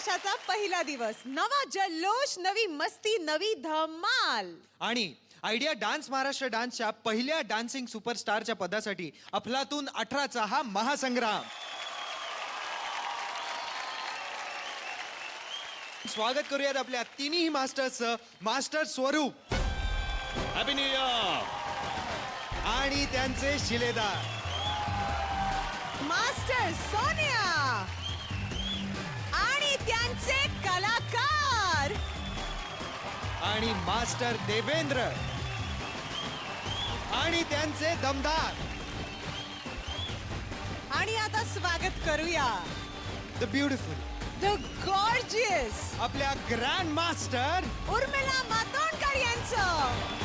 वर्षाचा पहिला दिवस, नवा जल्लोष, नवी मस्ती, नवी धमाल. आणि आयडिया डान्स महाराष्ट्र डान्सच्या पहिल्या डान्सिंग सुपरस्टारच्या पदासाठी अफलातून 18चा हा महासंग्राम. स्वागत करूयात आपल्या तिन्ही मास्टर्सचं. मास्टर स्वरूप, हॅपी न्यू इयर. आणि त्यांचे शिलेदार मास्टर सोनिया आणि त्यांचे कलाकार. आणि मास्टर देवेंद्र आणि त्यांचे दमदार. आणि आता स्वागत करूया द ब्युटिफुल, द गॉर्जियस आपल्या ग्रँड मास्टर उर्मिला मातोंडकर यांचं.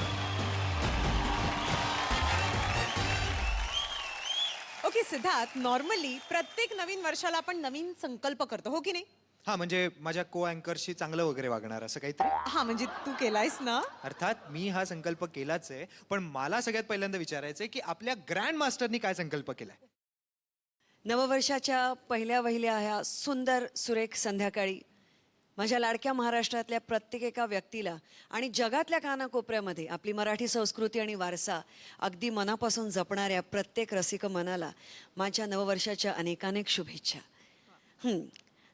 ओके सिद्धार्थ, नॉर्मली प्रत्येक नवीन वर्षाला आपण नवीन संकल्प करतो, हो की नाही? हा, म्हणजे माझ्या को अँकरशी चांगलं वगैरे वागणार असं काहीतरी. हा, म्हणजे तू केलायस ना? अर्थात मी हा संकल्प केलाच आहे, पण मला सगळ्यात पहिल्यांदा विचारायचंय की आपल्या ग्रँड मास्टरनी काय संकल्प केलाय. नववर्षाच्या पहिल्या वहिल्या ह्या सुंदर सुरेख संध्याकाळी माझ्या लाडक्या महाराष्ट्रातल्या प्रत्येक एका व्यक्तीला आणि जगातल्या कानाकोपऱ्यामध्ये आपली मराठी संस्कृती आणि वारसा अगदी मनापासून जपणाऱ्या प्रत्येक रसिक मनाला माझ्या नववर्षाच्या अनेकानेक शुभेच्छा.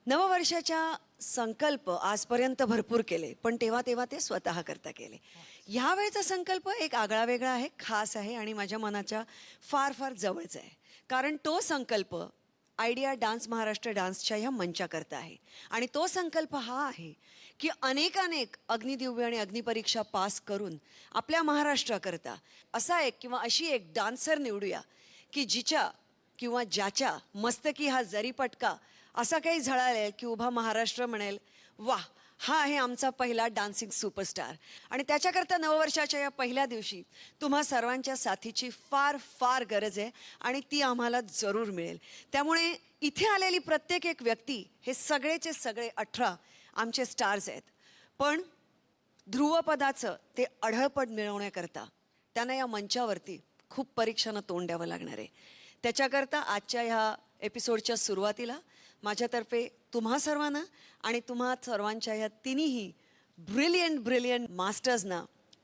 नववर्षाच्या संकल्प आजपर्यंत भरपूर केले, पण तेव्हा तेव्हा ते स्वतः करता केले. ह्यावेळचा संकल्प एक आगळा वेगळा आहे, खास आहे आणि माझ्या मनाच्या फार फार जवळचा आहे. कारण तो संकल्प आयडिया डान्स महाराष्ट्र डान्सच्या ह्या मंचाकरता आहे. आणि तो संकल्प हा आहे की अनेक अग्निदिव्य आणि अग्निपरीक्षा पास करून आपल्या महाराष्ट्राकरता असा एक किंवा अशी एक डान्सर निवडूया की जिच्या किंवा ज्याच्या मस्तकी हा जरीपटका असा काही झळालेल की उभा महाराष्ट्र म्हणेल, वाह, हा आहे आमचा पहिला डान्सिंग सुपरस्टार. आणि त्याच्याकरता नववर्षाच्या या पहिल्या दिवशी तुम्हा सर्वांच्या साथीची फार फार गरज आहे आणि ती आम्हाला जरूर मिळेल. त्यामुळे इथे आलेली प्रत्येक एक व्यक्ती हे सगळेचे सगळे 18 आमचे स्टार्स आहेत. पण ध्रुवपदाचं ते अढळपद मिळवण्याकरता त्यांना या मंचावरती खूप परीक्षांना तोंड द्यावं लागणार आहे. त्याच्याकरता आजच्या ह्या एपिसोडच्या सुरुवातीला माझ्यातर्फे तुम्हा सर्वांना आणि तुम्हा सर्वांच्या ह्या तिन्ही ब्रिलियंट मास्टर्सना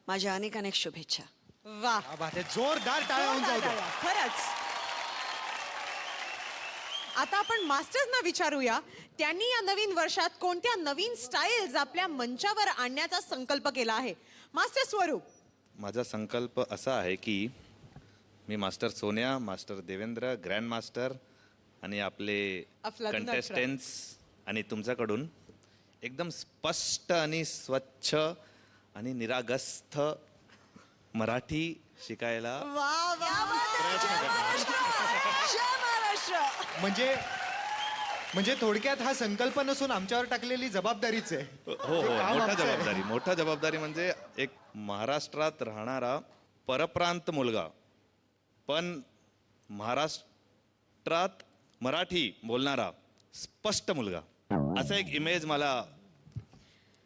माझ्या अनेक शुभेच्छा. वाह, क्या बात आहे, जोरदार टाळ्या होऊन जाऊ द्या. खरंच. आता आपण मास्टर्सना विचारूया, त्यांनी या नवीन वर्षात कोणत्या नवीन स्टाईल्स आपल्या मंचावर आणण्याचा संकल्प केला आहे. मास्टर स्वरूप. माझा संकल्प असा आहे की मी master Sonia, master Devendra, grand master आणि आपले अफलातून कंटेस्टंट्स आणि तुमच्याकडून एकदम स्पष्ट आणि स्वच्छ आणि निरागस्थ मराठी शिकायला वाह वाह, म्हणजे थोडक्यात हा संकल्प नसून आमच्यावर टाकलेली जबाबदारीच आहे. हो, मोठा जबाबदारी म्हणजे एक महाराष्ट्रात राहणारा परप्रांत मुलगा पण महाराष्ट्रात मराठी बोलणारा स्पष्ट मुलगा, असा एक इमेज मला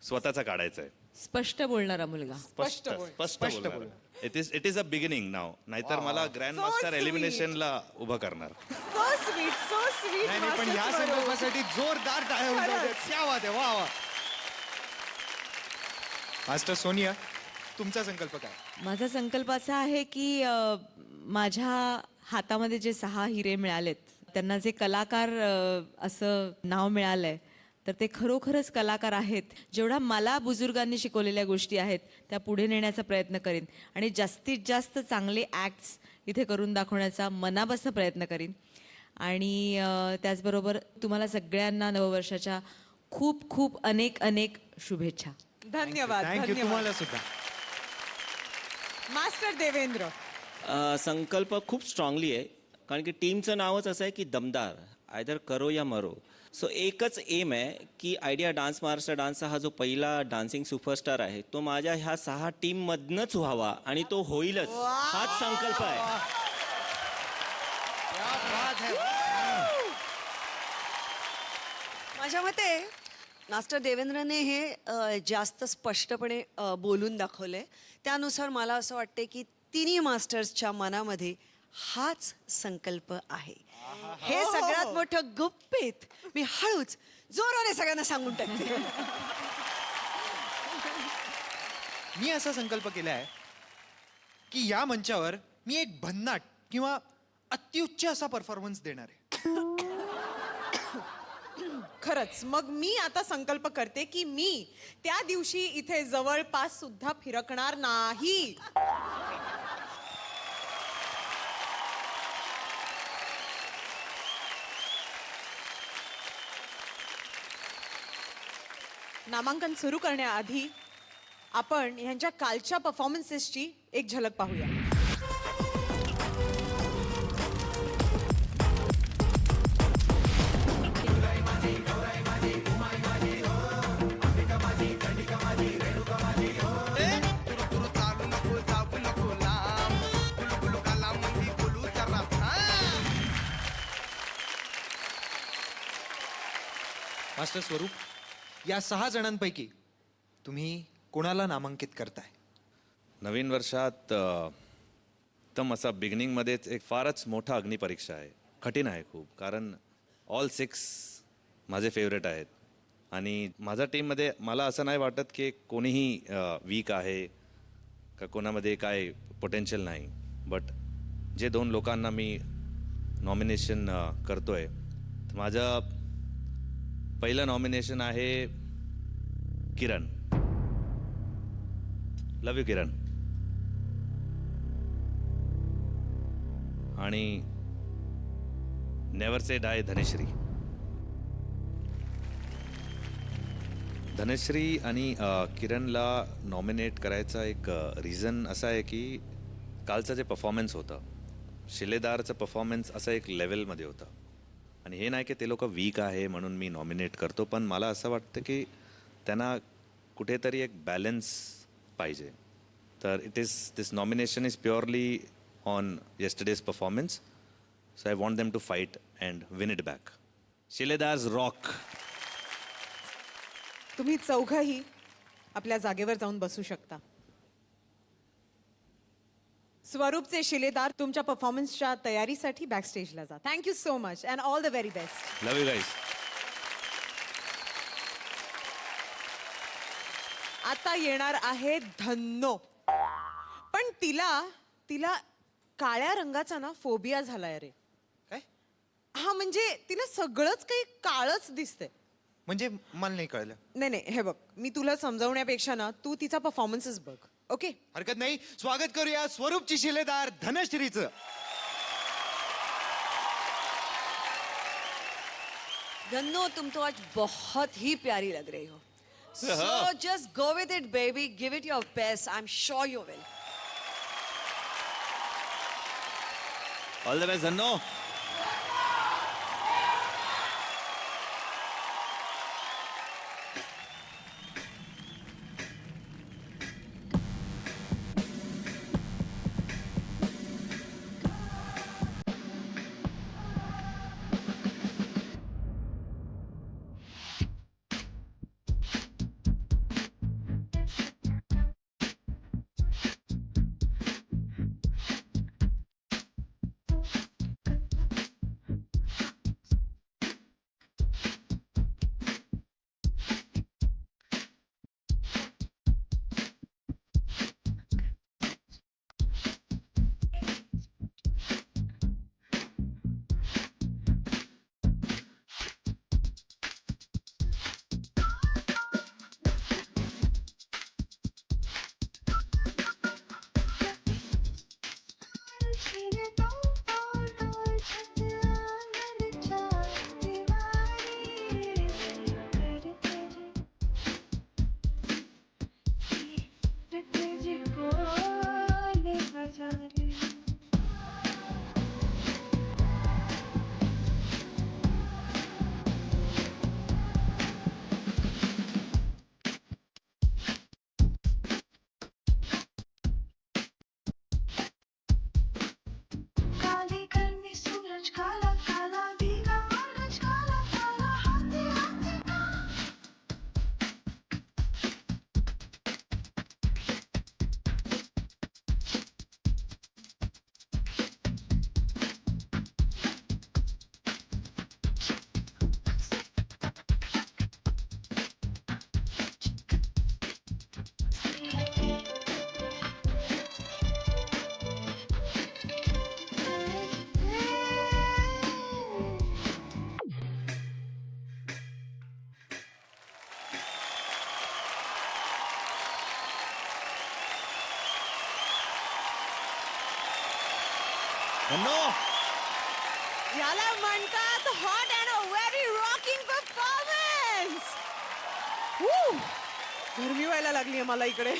स्वतःचा काढायचा आहे. स्पष्ट बोलणारा मुलगा. स्पष्ट बोलणारा. इट इज अ बिगिनिंग नाव, नाहीतर मला ग्रँड मास्टर एलिमिनेशनला उभं करणार. So sweet. नाही, पण या संकल्पासाठी जोरदार टाळ्या होऊन जाऊ द्या. क्या बात आहे, वा वा. मास्टर सोनिया, तुमचा संकल्प काय? माझा संकल्प असा आहे की माझ्या हातामध्ये जे 6 हिरे मिळालेत, त्यांना जे कलाकार असं नाव मिळालंय, तर ते खरोखरच कलाकार आहेत. जेवढा मला बुजुर्गांनी शिकवलेल्या गोष्टी आहेत त्या पुढे नेण्याचा प्रयत्न करीन आणि जास्तीत जास्त चांगले ॲक्ट्स इथे करून दाखवण्याचा मनापासून प्रयत्न करीन. आणि त्याचबरोबर तुम्हाला सगळ्यांना नववर्षाच्या खूप खूप अनेक शुभेच्छा. धन्यवाद. थँक्यू तुम्हाला सुद्धा. मास्टर देवेंद्र. संकल्प खूप स्ट्रॉंगली आहे, कारण की टीमचं नावच असं आहे की दमदार, आयदर करो या मरो. सो एकच एम आहे की आयडिया डान्स महाराष्ट्र डान्सचा हा जो पहिला डान्सिंग सुपरस्टार आहे तो माझ्या ह्या 6 टीममधनंच व्हावा आणि तो होईलच, हाच संकल्प आहे. माझ्या मते मास्टर देवेंद्रने हे जास्त स्पष्टपणे बोलून दाखवले. त्यानुसार मला असं वाटते की तिन्ही मास्टर्सच्या मनामध्ये हाच संकल्प आहे. हे सगळ्यात मोठं गुप्पित मी हळूच जोराने सगळ्यांना सांगून टाकते. मी असा संकल्प केला आहे की या मंचावर मी एक भन्नाट किंवा अत्युच्च असा परफॉर्मन्स देणार आहे. खरंच मग मी आता संकल्प करते की मी त्या दिवशी इथे जवळपास सुद्धा फिरकणार नाही. नामांकन सुरू करण्याआधी आपण ह्यांच्या कालच्या परफॉर्मन्सेसची एक झलक पाहूया. मास्टर स्वरूप, या 6 जणांपैकी तुम्ही कोणाला नामांकित करताय? नवीन वर्षात उत्तम असा बिगिनिंगमध्येच एक फारच मोठा अग्निपरीक्षा आहे. कठीण आहे खूप, कारण ऑल 6 माझे फेवरेट आहेत आणि माझ्या टीममध्ये मला असं नाही वाटत की कोणीही वीक आहे का कोणामध्ये काय पोटेन्शियल नाही. बट जे 2 लोकांना मी नॉमिनेशन करतोय, तर माझं पहिलं नॉमिनेशन आहे किरण. लव यू किरण. आणि नेवर से डाय धनश्री. धनश्री आणि किरणला नॉमिनेट करायचा एक रिझन असा आहे की कालचं जे परफॉर्मन्स होतं, शिलेदारचं परफॉर्मन्स असं एक लेवलमध्ये होतं आणि हे नाही की ते लोक वीक आहे म्हणून मी नॉमिनेट करतो, पण मला असं वाटतं की त्यांना कुठेतरी एक बॅलन्स पाहिजे. तर this nomination is purely on yesterday's performance. So I want them to fight and win it back. Shiledars rock. तुम्ही चौघही आपल्या जागेवर जाऊन बसू शकता. स्वरूपचे शिलेदार तुमच्या परफॉर्मन्सच्या तयारीसाठी बॅकस्टेजला जा. Thank you so much and all the very best. Love you guys. आता येणार आहे धन्नो. पण तिला काळ्या रंगाचा ना फोबिया झालाय रे. काय? हा म्हणजे तिला सगळंच काही काळच दिसतंय. म्हणजे मला नाही कळलं. नाही हे बघ, मी तुला समजावण्यापेक्षा ना तू तिचा परफॉर्मन्सच बघ. ओके, हरकत नाही. स्वागत करूया स्वरूपची शिलेदार धनश्रीचं. धन्नो, तुम तो आज बहुत ही प्यारी लग रही हो. So just go with it, baby. Give it your best. I'm sure you will. All the best Dhanno. No याला म्हणतात hot and a very rocking performance. गरमी व्हायला लागली आहे मला इकडे.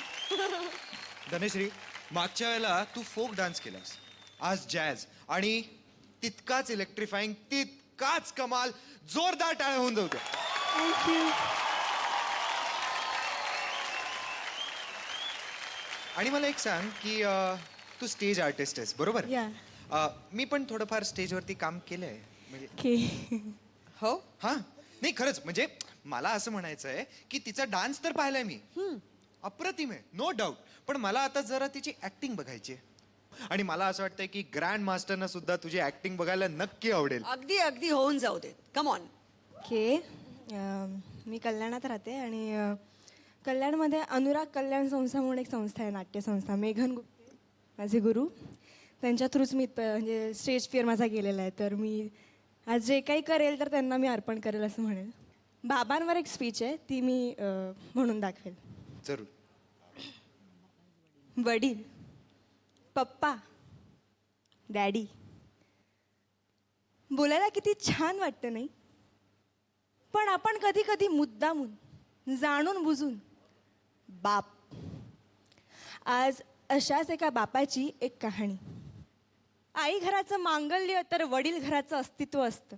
धनश्री, मागच्या वेळेला तू फोक डान्स केलास, आज जॅझ, आणि तितकाच इलेक्ट्रिफाईंग, तितकाच कमाल. जोरदार टाळ्या होऊन जाऊ द्या. आणि मला एक सांग की तू स्टेज आर्टिस्ट आहेस, बरोबर? मी पण थोडंफार स्टेजवरती काम केलंय म्हणजे. हो, हा, नाही खरंच, म्हणजे मला असं म्हणायचं आहे की तिचा डान्स तर पाहिलाय मी, अप्रतिम आहे, नो डाऊट. पण मला आता जरा तिची ऍक्टिंग बघायची आहे. आणि मला असं वाटतंय की ग्रँड मास्टरना सुद्धा तुझी ऍक्टिंग बघायला नक्की आवडेल. अगदी अगदी होऊन जाऊ दे. Come on. ओके. मी कल्याणात राहते आणि कल्याणमध्ये अनुराग कल्याण संस्था म्हणून एक संस्था आहे, नाट्यसंस्था. मेघन गुप्ते माझे गुरु, त्यांच्या थ्रूच मी म्हणजे स्टेज फिअर माझा गेलेला आहे. तर मी आज जे काही करेल तर त्यांना मी अर्पण करेल असं म्हणेल. बाबांवर एक स्पीच आहे, ती मी म्हणून दाखवेल. जरूर. वडील, पप्पा, डॅडी, बोलायला किती छान वाटतं नाही? पण आपण कधी कधी मुद्दामून, जाणून बुजून बाप. आज अशाच एका बापाची एक कहाणी. आई घराचं मांगल्य तर वडील घराचं अस्तित्व असतं.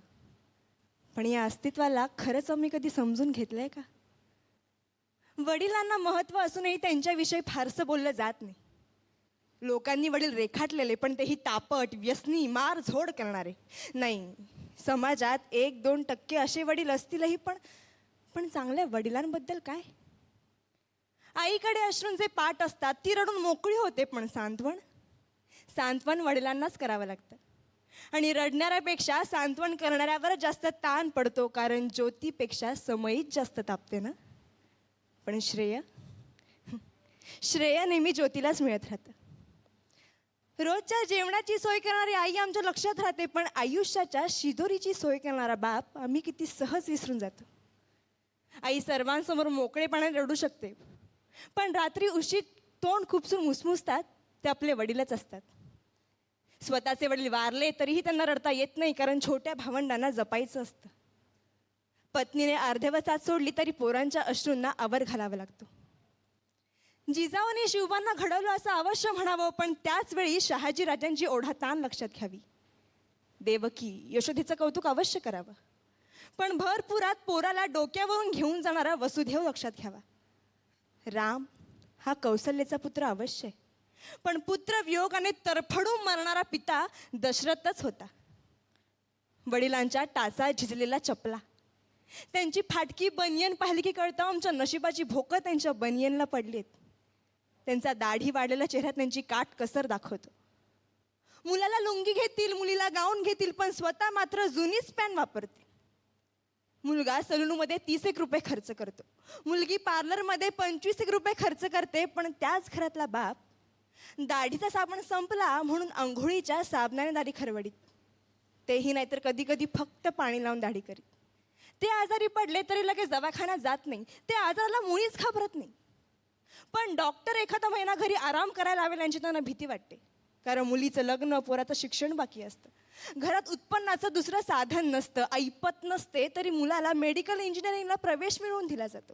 पण या अस्तित्वाला खरंच आम्ही कधी समजून घेतलंय का? वडिलांना महत्त्व असूनही त्यांच्याविषयी फारसं बोललं जात नाही. लोकांनी वडील रेखाटलेले, पण तेही तापट, व्यसनी, मार झोड करणारे. नाही, समाजात 1-2% असे वडील असतीलही, पण चांगल्या वडिलांबद्दल काय? आईकडे अश्रूंचे पाठ असतात, ती रडून मोकळी होते, पण सांत्वन वडिलांनाच करावं लागतं. आणि रडणाऱ्यापेक्षा सांत्वन करणाऱ्यावर जास्त ताण पडतो, कारण ज्योतीपेक्षा समयीच जास्त तापते ना. पण श्रेय नेहमी ज्योतीलाच मिळत राहतं. रोजच्या जेवणाची सोय करणारी आई आमच्या लक्षात राहते, पण आयुष्याच्या शिदोरीची सोय करणारा बाप आम्ही किती सहज विसरून जातो. आई सर्वांसमोर मोकळेपणाने रडू शकते, पण रात्री उशीर तोंड खुपसून मुसमुसतात ते आपले वडीलच असतात. स्वतःचे वडील वारले तरीही त्यांना रडता येत नाही, कारण छोट्या भावंडांना जपायचं असतं. पत्नीने अर्ध्यावसात सोडली तरी पोरांच्या अश्रूंना आवर घालावा लागतो. जिजाऊने शिवबांना घडवलं असं अवश्य म्हणावं, पण त्याच वेळी शहाजी राजांची ओढाताण लक्षात घ्यावी. देवकी, यशोदेचं कौतुक अवश्य करावं, पण भरपुरात पोराला डोक्यावरून घेऊन जाणारा वसुदेव लक्षात घ्यावा. राम हा कौशल्याचा पुत्र अवश्य आहे, पण पुत्र वियोगाने तरफडून मरणारा पिता दशरथच होता. वडिलांच्या टाचा झिजलेला चपला, त्यांची फाटकी बनियन पाहिली की कळतं आमच्या नशिबाची भोकं त्यांच्या बनियनला पडलीत. त्यांचा दाढी वाढलेला चेहरा त्यांची काट कसर दाखवतो. मुलाला लुंगी घेतील, मुलीला गाऊन घेतील, पण स्वतः मात्र जुनीच पॅन्ट वापरते. मुलगा सलूनमध्ये 30 रुपये खर्च करतो, मुलगी पार्लरमध्ये 25 रुपये खर्च करते, पण त्याच घरातला बाप दाढीचा साबण संपला म्हणून आंघोळीच्या साबणाने दाढी खरवडीत. तेही नाहीतर कधी कधी फक्त पाणी लावून दाढी करीत. ते आजारी पडले तरी लगेच दवाखान्यात जात नाही, ते आजाराला मुळीच घाबरत नाही. पण डॉक्टर एखादा महिना घरी आराम करायला लावेल यांची त्यांना भीती वाटते, कारण मुलीचं लग्न, पोराचं शिक्षण बाकी असतं. घरात उत्पन्नाचं दुसरं साधन नसतं, ऐपत नसते, तरी मुलाला मेडिकल इंजिनिअरिंगला प्रवेश मिळवून दिला जातो.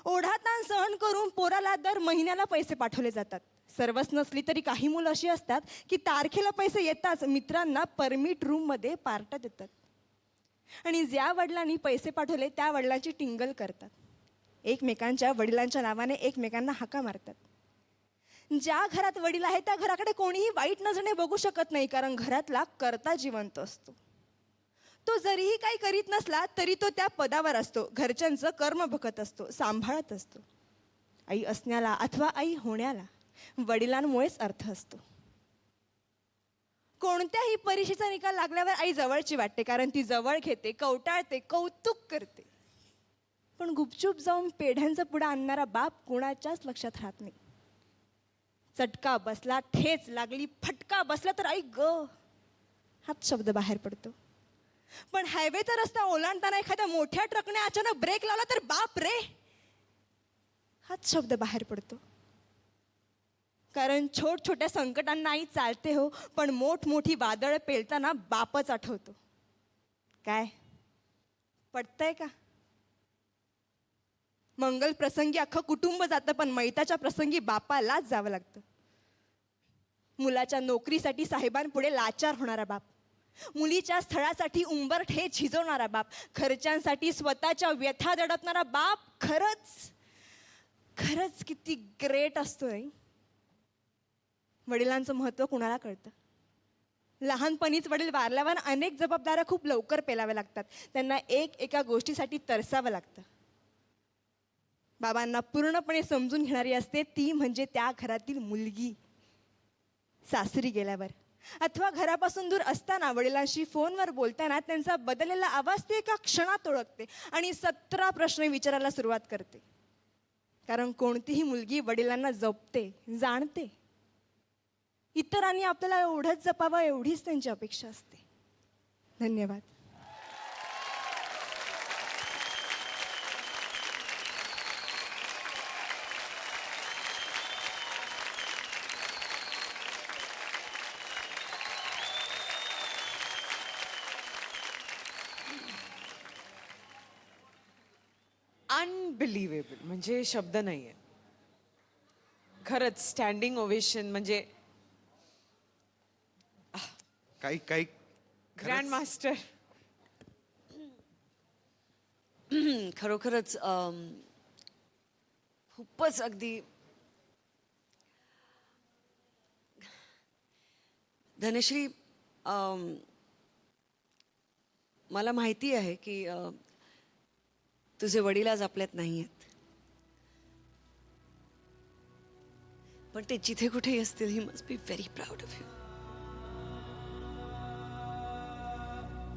ओढाताण सहन करून पोराला दर महिन्याला पैसे पाठवले जातात. सर्वच नसली तरी काही मुलं अशी असतात की तारखेला पैसे येताच मित्रांना परमिट रूममध्ये पार्ट्या देतात. आणि ज्या वडिलांनी पैसे पाठवले त्या वडिलांची टिंगल करतात, एकमेकांच्या वडिलांच्या नावाने एकमेकांना हाका मारतात. ज्या घरात वडील आहे त्या घराकडे कोणीही वाईट नजरेने बघू शकत नाही, कारण घरातला कर्ता जिवंत असतो. तो जरीही काही करीत नसला तरी तो त्या पदावर असतो, घरच्यांचं कर्म बघत असतो, सांभाळत असतो. आई असण्याला अथवा आई होण्याला वडिलांमुळेच अर्थ असतो. कोणत्याही परीक्षेचा निकाल लागल्यावर आई जवळची वाटते, कारण ती जवळ घेते, कवटाळते, कौतुक करते. पण गुपचूप जाऊन पेढ्यांचा पुडा आणणारा बाप कोणाच्याच लक्षात राहत नाही. चटका बसला, ठेच लागली, फटका बसला तर आई ग हाच शब्द बाहेर पडतो. पण हायवेचा रस्ता ओलांडताना एखाद्या मोठ्या ट्रकने अचानक ब्रेक लावला तर बाप रे हाच शब्द बाहेर पडतो. कारण छोट्या संकटांनाही चालते हो, पण मोठमोठी वादळ पेलताना बापच आठवतो. काय पटतंय का? मंगल प्रसंगी अख्खं कुटुंब जातं, पण मैताच्या प्रसंगी बापालाच जावं लागतं. मुलाच्या नोकरीसाठी साहेबांपुढे लाचार होणारा बाप, मुलीच्या स्थळासाठी उंबरठे झिजवणारा बाप, खर्चांसाठी स्वतःच्या व्यथा दडपणारा बाप खरंच किती ग्रेट असतोय. वडिलांचं महत्त्व कुणाला कळतं? लहानपणीच वडील वारल्यावर अनेक जबाबदाऱ्या खूप लवकर पेलाव्या लागतात. त्यांना एका गोष्टीसाठी तरसावं लागतं. बाबांना पूर्णपणे समजून घेणारी असते ती म्हणजे त्या घरातील मुलगी. सासरी गेल्यावर अथवा घरापासून दूर असताना वडिलांशी फोनवर बोलताना त्यांचा बदललेला आवाज ती एका क्षणात ओळखते आणि 17 प्रश्न विचारायला सुरुवात करते. कारण कोणतीही मुलगी वडिलांना जपते, जाणते. इतरांनी आपल्याला एवढंच जपावं एवढीच त्यांची अपेक्षा असते. धन्यवाद. अनबिलिव्हेबल, म्हणजे शब्द नाहीये. खरंच स्टँडिंग ओवेशन, म्हणजे काही ग्रँड मास्टर. खरोखरच खूपच अगदी धनश्री, मला माहिती आहे की तुझे वडील आज आपल्यात नाही आहेत, पण ते जिथे कुठेही असतील, he must be very proud of you.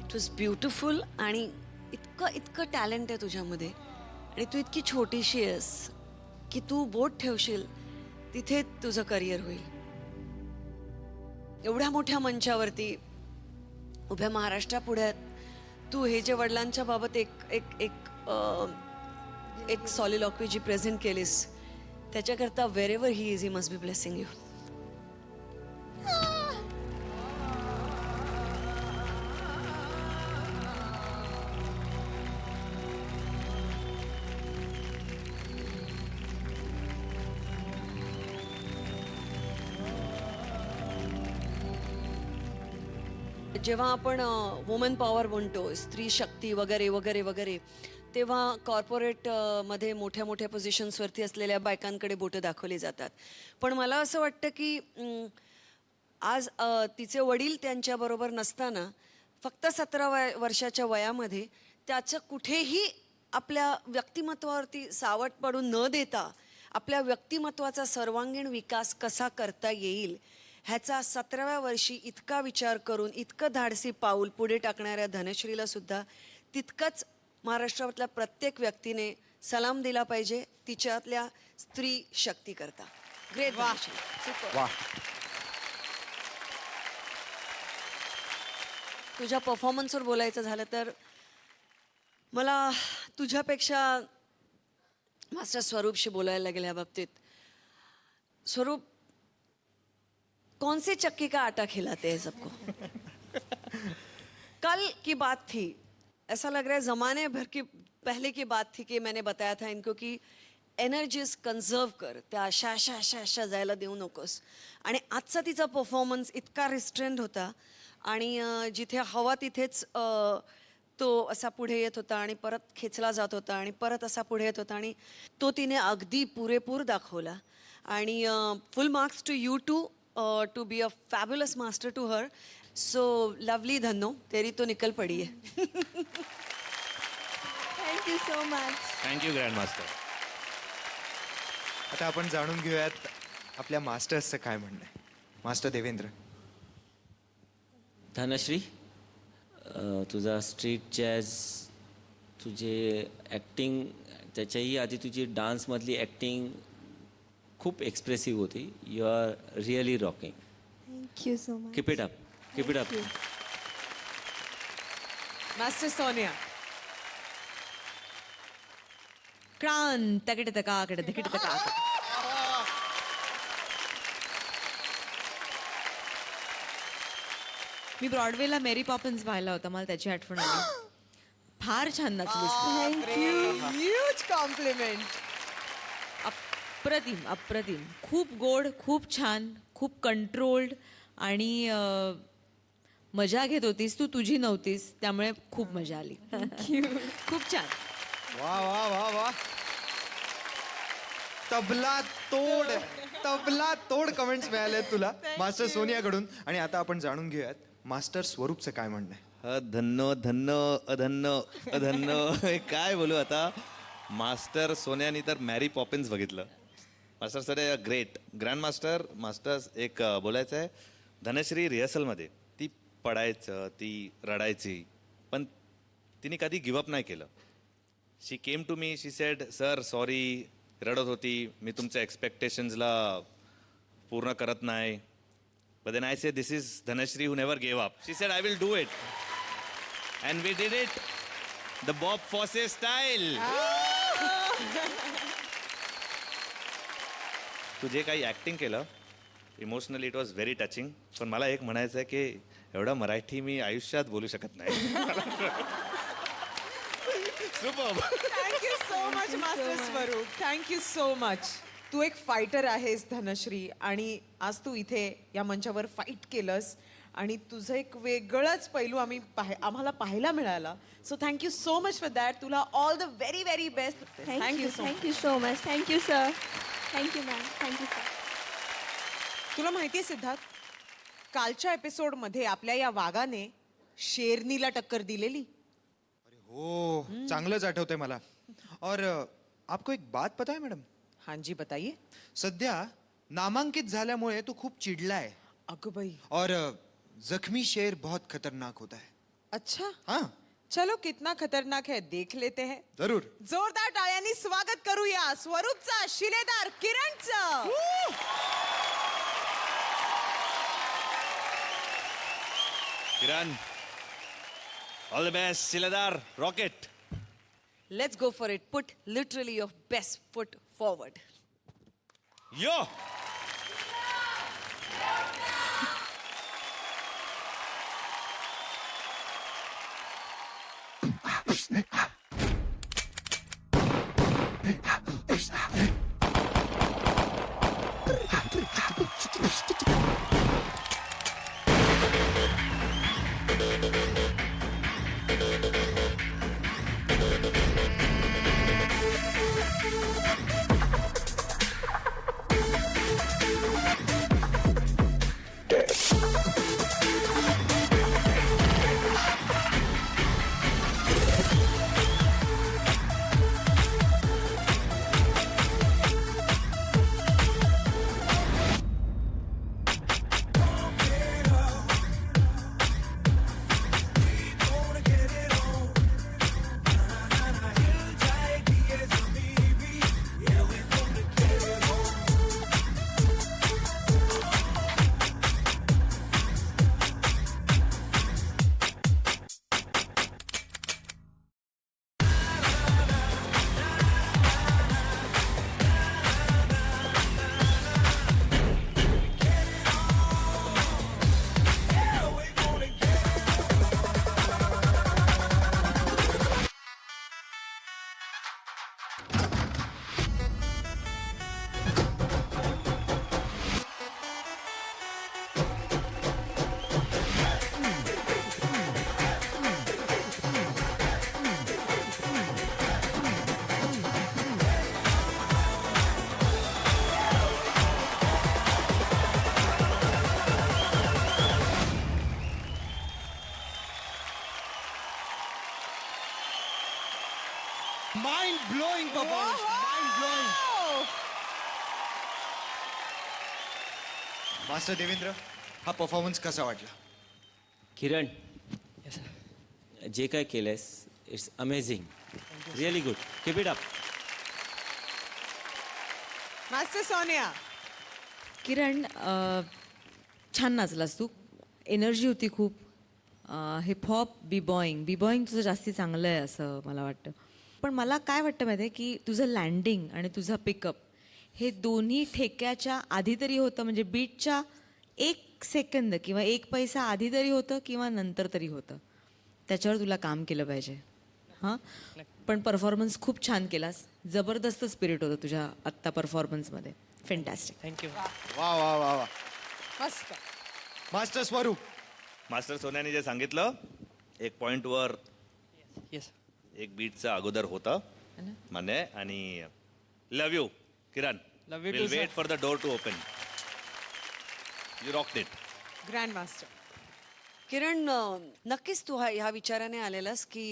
It was beautiful. आणि इतकं टॅलेंट आहे तुझ्यामध्ये, आणि तू इतकी छोटीशी आहेस की तू बोट ठेवशील तिथे तुझं करिअर होईल. एवढ्या मोठ्या मंचावरती उभ्या महाराष्ट्रापुढे तू हे जे वडिलांच्या बाबत एक सॉलिलॉक्वी जी प्रेझेंट केलीस, त्याच्याकरता where ever he is, he must be blessing you. जेव्हा आपण वुमन पॉवर म्हणतो, स्त्री शक्ती वगैरे वगैरे वगैरे, तेव्हा कॉर्पोरेट मध्ये मोठ्या मोठ्या पोझिशन्सवरती असलेल्या बायकांकडे बोटं दाखवली जातात. पण मला असं वाटतं की आज तिचे वडील त्यांच्याबरोबर नसताना फक्त 17 वर्षाच्या वयामध्ये त्याचं कुठेही आपल्या व्यक्तिमत्वावरती सावट पडून न देता आपल्या व्यक्तिमत्वाचा सर्वांगीण विकास कसा करता येईल ह्याचा 17व्या वर्षी इतका विचार करून इतकं धाडसी पाऊल पुढे टाकणाऱ्या धनश्रीला सुद्धा तितकंच महाराष्ट्रातल्या प्रत्येक व्यक्तीने सलाम दिला पाहिजे तिच्यातल्या स्त्री शक्ती करता. ग्रेट. वा. तुझ्या परफॉर्मन्सवर बोलायचं झालं तर मला तुझ्यापेक्षा मास्टर स्वरूपशी बोलायला लागेल या बाबतीत. स्वरूप, कौन से चक्की का आटा खिलाते हैं सबको? कल की बात थी, ऐसा लग रहा है ज़माने भर की पहले की बात थी कि मैंने बताया था इनको कि एनर्जीज कन्झर्व कर, त्या अशा अशा अशा अशा जायला देऊ नकोस. आणि आजचा तिचा परफॉर्मन्स इतका रिस्ट्रेंड होता आणि जिथे हवा तिथेच तो असा पुढे येत होता आणि परत खेचला जात होता आणि परत असा पुढे येत होता आणि तो तिने अगदी पुरेपूर दाखवला. आणि full marks to you to be a fabulous master to her. So lovely Dhanno, तेरी तो निकल पड़ी है. Thank you so much. Thank you grand master. आता आपण जाणून घेऊयात आपल्या मास्टर्सचं काय म्हणणं आहे. मास्टर देवेंद्र. धनश्री, तुझा स्ट्रीट जॅझ, तुझे ॲक्टिंग, त्याच्याही आधी तुझी डान्समधली ॲक्टिंग खूप एक्सप्रेसिव्ह होती. You are really rocking. Thank you so much. Keep it up, keep it up. Master Sonia. क्रांत तकिट तकाकट तकिट तकाकट. मी ब्रॉडवेला मेरी पॉपिन्स पाहिला होता, मला त्याची आठवण आली. फार छान नाचलीस तू. Huge complement. अप्रतिम अप्रतिम. खूप गोड, खूप छान, खूप कंट्रोल्ड आणि मजा घेत होतीस तू. तुझी नव्हतीस, त्यामुळे खूप मजा आली. खूप छान. वा वा वा वा. तबला तोड कमेंट्स मिळाले तुला मास्टर सोनियाकडून. आणि आता आपण जाणून घेऊयात मास्टर स्वरूपचं काय म्हणणं आहे. धन्नो धन्नो अधन्नो अधन्नो हे काय बोलू आता. मास्टर सोन्यानी तर मॅरी पॉपिन्स बघितलं. मास्टर सोन्या ग्रेट ग्रँड मास्टर. मास्टर्स एक बोलायचं आहे, धनश्री रिहर्सलमध्ये ती पडायचं, ती रडायची, पण तिने कधी गिवअप नाही केलं. She came to me, she said sir sorry, रडत होती, मी तुमच्या एक्सपेक्टेशन्सला पूर्ण करत नाही. But then I said, this is Dhanashri who never gave up. She said, I will do it. And we did it. The Bob Fosse style. तू जे काही acting केलं, emotionally it was very touching. पण मला एक म्हणायचं आहे की एवढं मराठी मी आयुष्यात बोलू शकत नाही. Super. Thank you so much master Swaroop. Thank you so much. तू एक फायटर आहेस धनश्री, आणि आज तू इथे या मंचावर फाईट केलंस आणि तुझं एक वेगळंच पैलू आम्हाला पाहायला मिळाला. So thank you so much for that. तुला all the very very best. Thank you so much. Thank you sir. Thank you ma'am. Thank you sir. तुला माहितीये सिद्धार्थ, कालच्या एपिसोडमध्ये आपल्या या वाघाने शेरनीला टक्कर दिलेली. हो चांगलंच आठवतंय मला. और आपको एक बात पता है मॅडम. हाँ जी बताइए. सध्या नामांकित झाल्यामुळे तू खूप चिडलाय. अगं बाई. और जख्मी शेर बहुत खतरनाक होता है. अच्छा, हाँ चलो कितना खतरनाक है देख लेते हैं. जरूर. जोरदार टाळ्यांनी स्वागत करूया स्वरूपचा शिलेदार किरणचं. Kiran, all the best. शिलेदार rocket. Let's go for it. Put literally your best foot forward. Yo. Mind blowing performance. Mind blowing. Master Devendra, हा परफॉर्मन्स कसा वाटला. किरण, जे काय केलंयस it's amazing. Really good. Keep it up. Master Sonia. Kiran, छान नाचलास तू. एनर्जी होती खूप. हिपहॉप बी बॉईंग तुझं जास्ती चांगलं आहे असं मला वाटतं. पण मला काय वाटतं माहिती आहे की तुझं लँडिंग आणि तुझं पिकअप हे दोन्ही ठेक्याच्या आधी तरी होतं, म्हणजे बीटच्या एक सेकंद किंवा एक पैसा आधी तरी होतं किंवा नंतर तरी होतं, त्याच्यावर तुला काम केलं पाहिजे. हां, पण परफॉर्मन्स खूप छान केलास. जबरदस्त स्पिरिट होतं तुझ्या आत्ता परफॉर्मन्समध्ये. फॅन्टॅस्टिक. थँक्यू. वा वा वा वा. मस्त. मास्टर स्वरूप. मास्टर सोन्याने जे सांगितलं, एक पॉईंटवर येस. एक बीटचा अगोदर होतं मान्य आहे. आणि love you Kiran. Love you will too, sir. Wait for the door to open. You rocked it. Grand master. Kiran, नक्कीच तू ह्या विचाराने आलेलास की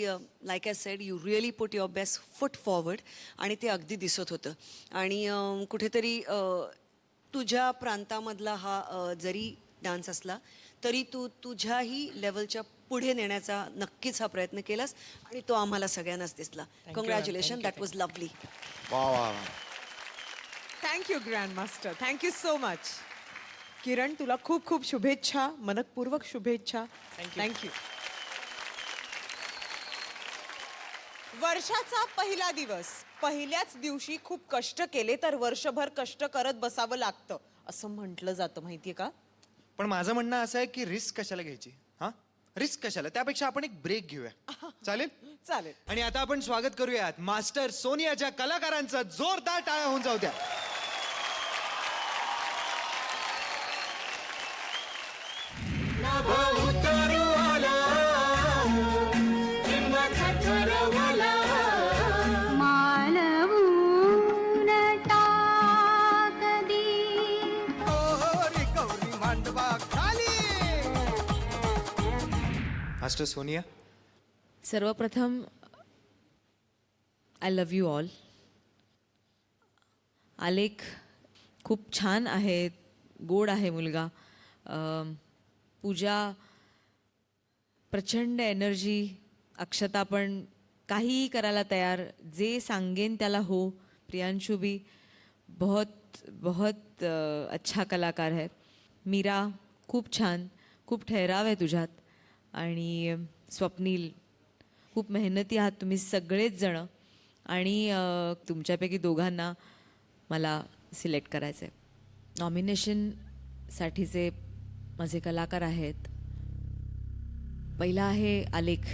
like I said, you really put your best foot forward, आणि ते अगदी दिसत होतं. आणि कुठेतरी तुझ्या प्रांतामधला हा जरी डान्स असला तरी तू तुझ्याही लेवलच्या पुढे नेण्याचा नक्कीच हा प्रयत्न केलास, आणि तो आम्हाला सगळ्यांनाच दिसला. Congratulation, that was lovely. वा वा वा. Thank you grand master. Thank you so much. Kiran, तुला खूप खूप शुभेच्छा, मनपूर्वक शुभेच्छा. थँक्यू. वर्षाचा पहिला दिवस. पहिल्याच दिवशी खूप कष्ट केले तर वर्षभर कष्ट करत बसावं लागतं असं म्हटलं जातं, माहितीये का? पण माझं म्हणणं असं आहे की रिस्क कशाला घ्यायची? हा, रिस्क कशाला? त्यापेक्षा आपण एक ब्रेक घेऊया. चालेल? चालेल. आणि आता आपण स्वागत करूयात मास्टर सोनियाच्या कलाकारांचं. जोरदार टाळ्या होऊन जाऊ द्या. मालवून टाक दे. मास्टर सोनिया. सर्वप्रथम आय लव्ह यू ऑल. आलेख खूप छान आहे, गोड आहे मुलगा. पूजा प्रचंड एनर्जी. अक्षता पण काहीही करायला तयार, जे सांगेन त्याला हो. प्रियांशु भी बहुत बहुत अच्छा कलाकार है. मीरा खूप छान, खूप ठहराव आहे तुझ्यात. आणि स्वप्नील, खूप मेहनती आहात तुम्ही सगळेच जणं. आणि तुमच्यापैकी दोघांना मला सिलेक्ट करायचं आहे. नॉमिनेशनसाठीचे माझे कलाकार आहेत. पहिला आहे आलेख,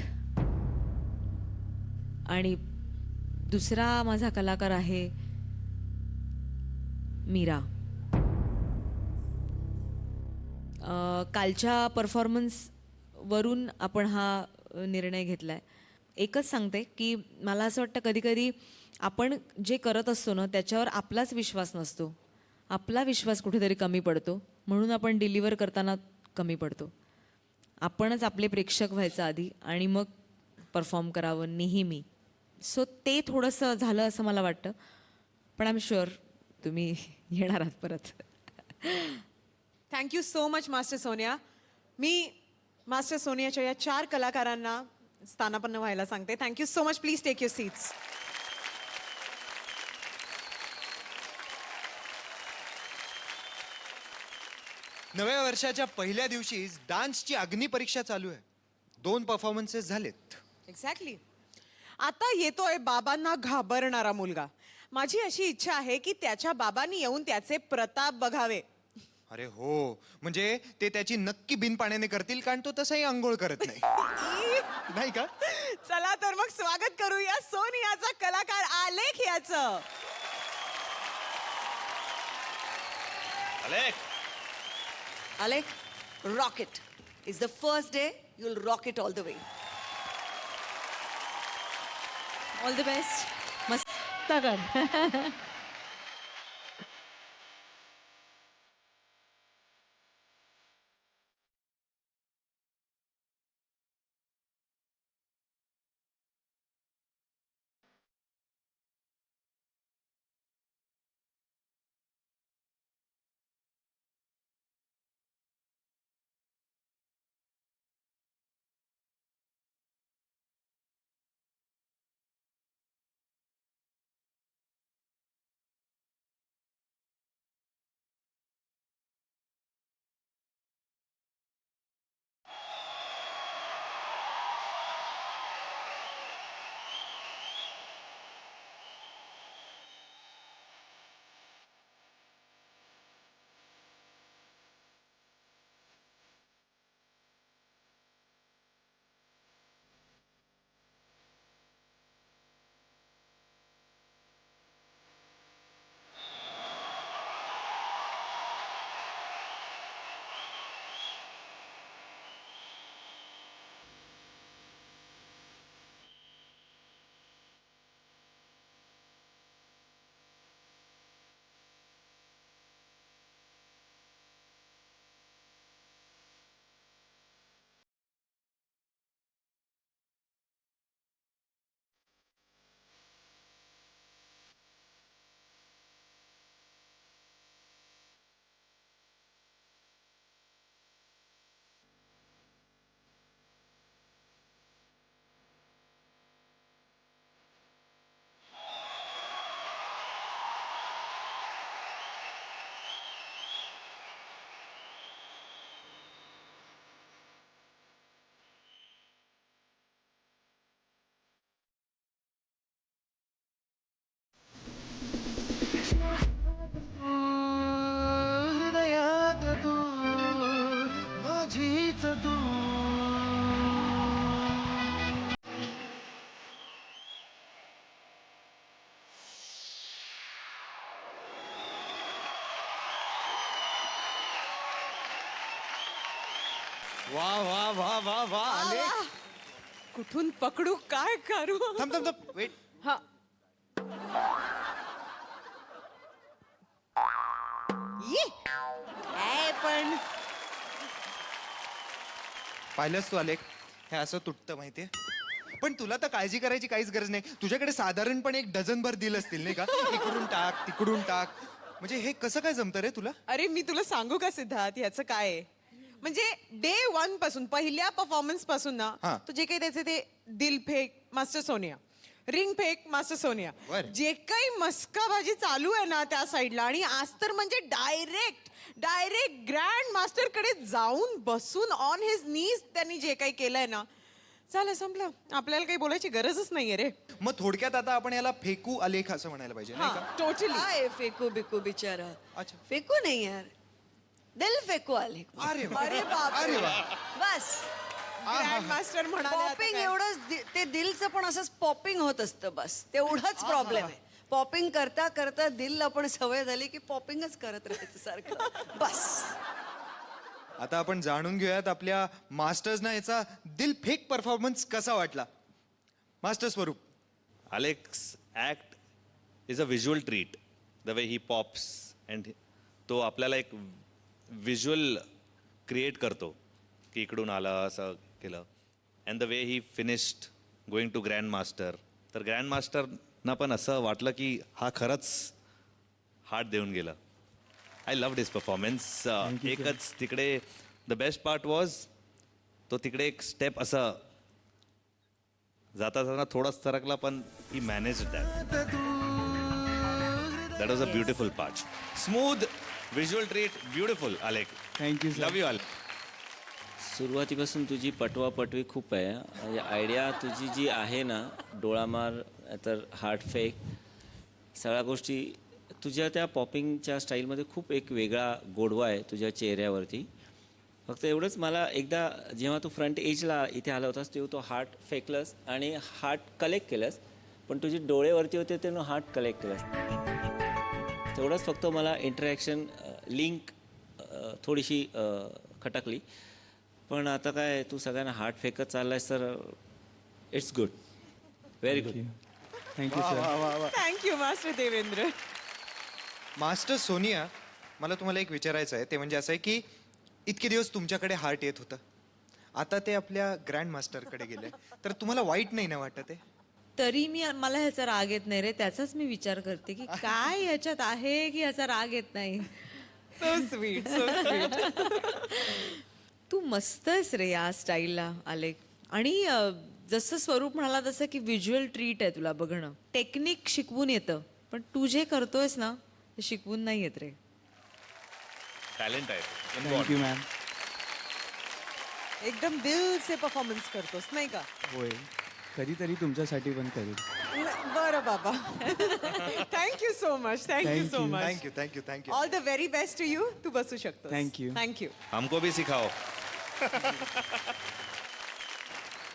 आणि दुसरा माझा कलाकार आहे मीरा. कालच्या परफॉर्मन्सवरून आपण हा निर्णय घेतला आहे. एकच सांगते की मला असं वाटतं कधीकधी आपण जे करत असतो ना त्याच्यावर आपलाच विश्वास नसतो. आपला विश्वास कुठेतरी कमी पडतो, म्हणून आपण डिलिव्हर करताना कमी पडतो. आपणच आपले प्रेक्षक व्हायचं आधी आणि मग परफॉर्म करावं नेहमी. सो ते थोडंसं झालं असं मला वाटतं, पण आय एम शुअर तुम्ही येणार आहात परत. Thank you so much master Sonia. मी मास्टर सोनियाच्या या 4 कलाकारांना स्थानापन्न व्हायला सांगते. Thank you so much. Please take your seats. नव्या वर्षाच्या पहिल्या दिवशी डान्सची अग्निपरीक्षा चालू आहे. 2 परफॉर्मन्सेस झालेत. एक्झॅक्टली. आता येतोय बाबांना घाबरणारा मुलगा. माझी अशी इच्छा आहे की त्याच्या बाबांनी येऊन त्याचे प्रताप बघावे. अरे हो, म्हणजे ते त्याची नक्की बिन पाण्याने करतील, कारण तो तसाही आंघोळ करत नाही. नाही का? चला तर मग स्वागत करूया सोनियाचा कलाकार आलेख याचं. आलेख. आलेख, rocket is the first day. You will rock it all the way. All the best. मस्त. वा वा वा वा वा आले. कुठून पकडू काय करू थांब थांब थांब वेट. हा ये. काय पण पाहिलंस तू अलेक, हे असं तुटतं माहितीये. पण तुला तर काळजी करायची काहीच गरज नाही. तुझ्याकडे साधारणपणे 1 डझनभर दिल असतील नाही का, इकडून टाक तिकडून टाक. म्हणजे हे कसं काय जमतं रे तुला? अरे मी तुला सांगू का सिद्धार्थ ह्याचं काय आहे? म्हणजे डे 1 पासून पहिल्या परफॉर्मन्स पासून हा. ना तो जे काही त्याचे ते दिल fake master Sonia, ring fake master Sonia, बरं. जे काही मस्काबाजी चालू आहे ना त्या साईडला, आणि आज तर म्हणजे डायरेक्ट ग्रँड मास्टर कडे जाऊन बसून ऑन हिज नीज त्यांनी जे काही केलंय ना, झालं संपलं. आपल्याला काही बोलायची गरजच नाहीये रे. मग थोडक्यात आता आपण याला फेकू आलेख असं म्हणायला पाहिजे नाही हा का? टोटली. काय फेकू बिकू बिचारा. अच्छा. फेकू नाही यार, दिल फेकू आले. अरे वा. अरे बापरे. अरे वा. बस ग्रँड मास्टर म्हणाले आता पॉपिंग काय? एवढंच ते दिलचं पण असंच पॉपिंग होत असतं, बस तेवढाच प्रॉब्लेम आहे. पॉपिंग करता करता दिलला पण सवय झाली की पॉपिंगच करत राहायचं सारखं बस. आता आपण जाणून घेऊयात आपल्या मास्टर्सना याचा दिल फेक परफॉर्मन्स कसा वाटला. मास्टर स्वरूप. Alex act is a visual treat. The way he pops and तो आपल्याला एक व्हिज्युअल क्रिएट करतो की इकडून आला असं केलं. And the way he finished going to grand master. तर ग्रँड मास्टरना पण असं वाटलं की हा खरंच हार्ट देऊन गेला. I love his performance. एकच तिकडे द बेस्ट पार्ट वॉज तो तिकडे एक स्टेप असं जाता जाता थोडाच सरकला पण he manage that. That was a beautiful part. Smooth visual treat. Beautiful आलेख. Thank you love you all. सुरुवातीपासून तुझी पटवापटवी खूप आहे. म्हणजे आयडिया तुझी जी आहे ना, डोळामार तर हार्ट फेक, सगळ्या गोष्टी तुझ्या त्या पॉपिंगच्या स्टाईलमध्ये खूप एक वेगळा गोडवा आहे तुझ्या चेहऱ्यावरती. फक्त एवढंच, मला एकदा जेव्हा तू फ्रंट एजला इथे आला होतास तेव्हा तो हार्ट फेकलंस आणि हार्ट कलेक्ट केलंस, पण तुझे डोळेवरती होते ते हार्ट कलेक्ट केलंस. तेवढंच फक्त मला इंटरॅक्शन लिंक थोडीशी खटकली. पण आता काय तू सगळ्यांना हार्ट फेकत चाललायस तर it's good. Very good. Thank you sir. Thank you master Devendra. Master Sonia, मला तुम्हाला एक विचारायचं आहे. ते म्हणजे असं आहे की इतके दिवस तुमच्याकडे हार्ट येत होतं, आता ते आपल्या ग्रँड मास्टरकडे गेले, तर तुम्हाला वाईट नाही ना वाटत आहे? तरी मला ह्याचा राग येत नाही रे. त्याचाच मी विचार करते की काय ह्याच्यात आहे की ह्याचा राग येत नाही. So sweet, so sweet. तू मस्त आहेस रे या स्टाईलला आलेख. आणि जसं स्वरूप म्हणाला तसं की व्हिज्युअल ट्रीट आहे तुला बघणं. टेक्निक शिकवून येतं, पण तू जे करतोयस ना ते शिकवून नाही येत रे. टॅलेंट आहे. Thank you ma'am. एकदम दिल से परफॉर्मन्स करतोस नाही का? होय, कधीतरी तुमच्यासाठी पण करेल. बरं बाबा. Thank you so much. Thank you so Thank you. Much. Thank you thank you thank you. All the very best to you. तू बसू शकतो. Thank you. थँक्यू. हमको भी सिखाओ.